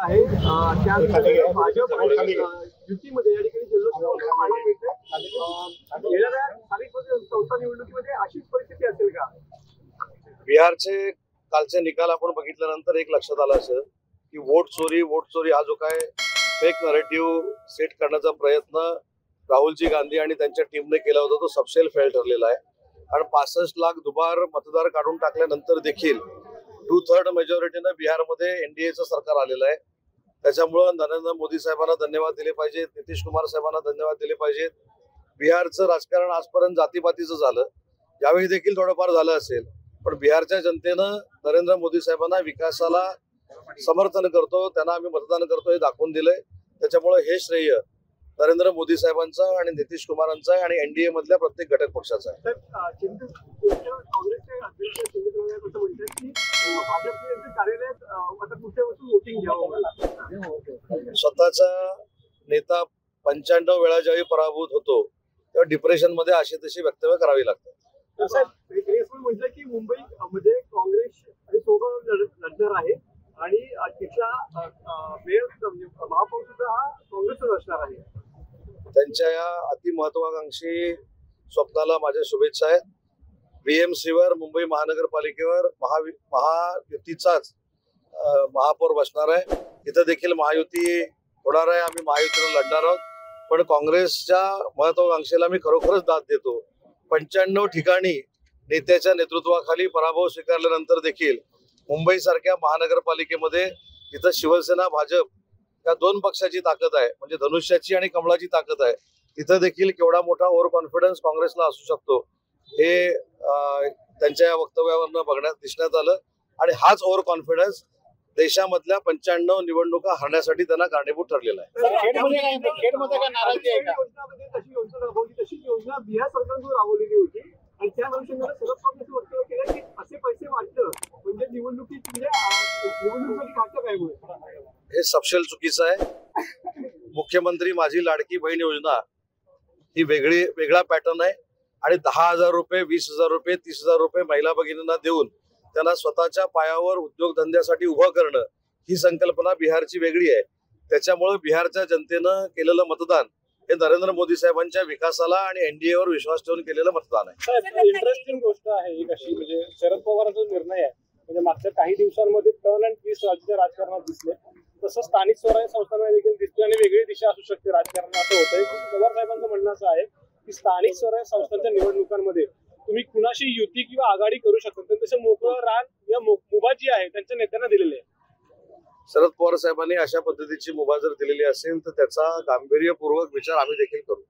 आहे त्या भाजप आणि युतीमध्ये या ठिकाणी जल्लोष पाहायला मिळते। येणाऱ्या स्थानिक संस्था निवडणुकीमध्ये अशीच परिस्थिती असेल का? बिहारचे कालचे निकाल आपण बघितल्यानंतर एक लक्षात आलं असेल की वोट चोरी हा जो काय फेक नरेटिव्ह सेट करण्याचा प्रयत्न राहुलजी गांधी आणि त्यांच्या टीमने केला होता तो सबसेल फेल ठरलेला आहे। आणि 65 लाख दुबार मतदार काढून टाकल्यानंतर देखील 2/3 मेजॉरिटीनं बिहारमध्ये एनडीएचं सरकार आलेलं आहे। त्याच्यामुळं नरेंद्र मोदी साहेबांना धन्यवाद दिले पाहिजेत, नितीश कुमार साहेबांना धन्यवाद दिले पाहिजेत। बिहारचं राजकारण आजपर्यंत जातीपातीचं झालं, यावेळी देखील थोडंफार झालं असेल, पण बिहारच्या जनतेनं नरेंद्र मोदी साहेबांना विकासाला समर्थन करतो, त्यांना आम्ही मतदान करतो हे दाखवून दिलंय। त्याच्यामुळे हे श्रेय नरेंद्र मोदी साहेबांचं आणि नितीश कुमारांचं आहे आणि एनडीए मधल्या प्रत्येक घटक पक्षाचा आहे। काँग्रेसचे अध्यक्ष असं म्हणतात की भाजपचे कार्यालयात आता पुढच्या वर्षी वोटिंग घ्यावं। स्वतःचा नेता 95 वेळा ज्यावेळी पराभूत होतो तेव्हा डिप्रेशन मध्ये अशी तशी वक्तव्य करावी लागतात। असं म्हटलं की मुंबईमध्ये काँग्रेस आणि सोबत लढणार आहे आणि तिथला मेयर महापौर सुद्धा हा काँग्रेसचा असणार आहे। त्यांच्या या अतिमहत्वाकांक्षी स्वप्नाला माझ्या शुभेच्छा आहेत। बीएमसीवर मुंबई महानगरपालिकेवर महायुतीचाच महापौर बसणार आहे। इथं देखील महायुती होणार आहे, आम्ही महायुतीला लढणार आहोत। पण काँग्रेसच्या महत्वाकांक्षेला मी खरोखरच दाद देतो। 95 ठिकाणी नेत्याच्या नेतृत्वाखाली पराभव स्वीकारल्यानंतर देखील मुंबई सारख्या महानगरपालिकेमध्ये इथं शिवसेना भाजप या दोन पक्षाची ताकद आहे, म्हणजे धनुष्याची आणि कमळाची ताकद आहे। तिथं देखील केवढा मोठा ओव्हर कॉन्फिडन्स काँग्रेसला असू शकतो हे त्यांच्या या वक्तव्यावरनं दिसण्यात आलं। आणि हाच ओव्हर कॉन्फिडन्स देशामधल्या 95 निवडणुका हरण्यासाठी त्यांना कारणीभूत ठरलेला आहे। तशी योजना बिहार सरकारकडून राबवलेली होती आणि त्या अनुषंगाने शरद पवार वक्तव्य केलं की असे पैसे वाटतं म्हणजे निवडणुकीसाठी खातं काय होईल, हे सपशेल चुकीचं आहे। मुख्यमंत्री माझी लाडकी बहीण योजना ही वेगळा पॅटर्न आहे आणि 10,000 रुपये, 20,000 रुपये, 30,000 रुपये महिला भगिनींना देऊन त्यांना स्वतःच्या पायावर उद्योगधंद्यासाठी उभं करणं ही संकल्पना बिहारची वेगळी आहे। त्याच्यामुळे बिहारच्या जनतेनं केलेलं मतदान हे नरेंद्र मोदी साहेबांच्या विकासाला आणि एनडीएवर विश्वास ठेवून केलेलं मतदान आहे। इंटरेस्टिंग गोष्ट आहे एक अशी, म्हणजे शरद पवारांचा निर्णय आहे, म्हणजे मागच्या काही दिवसांमध्ये टर्न अँड ट्विस्ट राज्याच्या राजकारणात दिसले, तसं स्थानिक स्वराज्य संस्थांना देखील दिसते आणि वेगळी दिशा असू शकते राजकारणात असं होतंय। पवार साहेबांचं म्हणणं असं आहे की स्थानिक स्वराज्य संस्थांच्या निवडणुकांमध्ये तुम्ही कुणाशी युती किंवा आघाडी करू शकता, तसं मोकळं रान या मुभा जी आहे त्यांच्या नेत्यांना दिलेली आहे। शरद पवार साहेबांनी अशा पद्धतीची मुभा जर दिलेली असेल तर त्याचा गांभीर्यपूर्वक विचार आम्ही देखील करू।